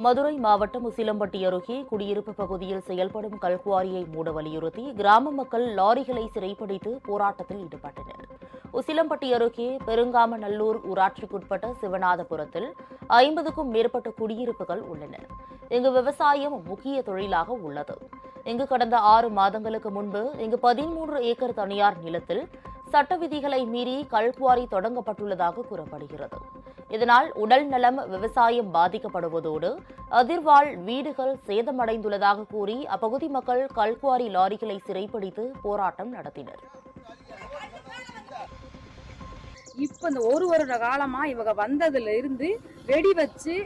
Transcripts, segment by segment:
மதுரை மாவட்டம் உசிலம்பட்டி அருகே குடியிருப்பு பகுதியில் செயல்படும் கல்குவாரியை மூட வலியுறுத்தி கிராம மக்கள் லாரிகளை சிறைப்பிடித்து போராட்டத்தில் ஈடுபட்டனர். உசிலம்பட்டி அருகே பெருங்காமநல்லூர் ஊராட்சிக்குட்பட்ட சிவநாதபுரத்தில் 50க்கும் மேற்பட்ட குடியிருப்புகள் உள்ளன. இங்கு விவசாயம் முக்கிய தொழிலாக உள்ளது. இங்கு கடந்த 6 மாதங்களுக்கு முன்பு இங்கு 13 ஏக்கர் தனியார் நிலத்தில் சட்ட விதிகளை மீறி கல்குவாரி தொடங்கப்பட்டுள்ளதாக கூறப்படுகிறது. இதனால் உடல் நலம், விவசாயம் பாதிக்கப்படுவதோடு அதிர்வால் வீடுகள் சேதமடைந்துள்ளதாக கூறி அப்பகுதி மக்கள் கல்குவாரி லாரிகளை சிறைப்பிடித்து போராட்டம் நடத்தினர். இப்ப இந்த ஒரு வருட காலமா இவங்க வந்ததுல இருந்து வெடி வச்சு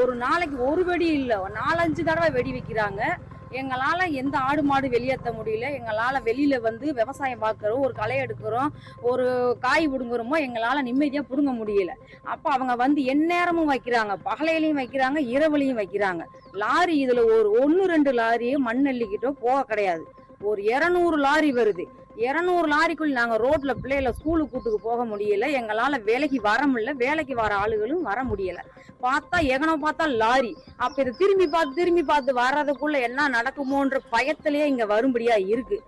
ஒரு நாளைக்கு ஒரு வெடி இல்லை 4-5 தடவை வெடி வைக்கிறாங்க. எங்களால் எந்த ஆடு மாடு வெளியேற்ற முடியல. எங்களால் வெளியில் வந்து விவசாயம் பார்க்குறோம், ஒரு களை எடுக்கிறோம், ஒரு காய் பிடுங்குறோமோ எங்களால் நிம்மதியாக பிடுங்க முடியல. அப்போ அவங்க வந்து எந்நேரமும் வைக்கிறாங்க, பகலையிலையும் வைக்கிறாங்க, இரவுலையும் வைக்கிறாங்க. லாரி இதில் ஒரு 1-2 லாரியே மண் அள்ளிக்கிட்டோ போக கிடையாது. ஒரு 200 லாரி வருது. 200 லாரிக்குள் நாங்கள் ரோட்டில் பிள்ளைகளை ஸ்கூலுக்கு கூட்டுக்கு போக முடியல. எங்களால் வேலைக்கு வர முடியல, வேலைக்கு வர ஆளுகளும் வர முடியல. பார்த்தா எங்கனோ பார்த்தா லாரி. அப்போ இதை திரும்பி பார்த்து வர்றதுக்குள்ள என்ன நடக்குமோன்ற பயத்திலேயே இங்கே வரும்படியா இருக்கு.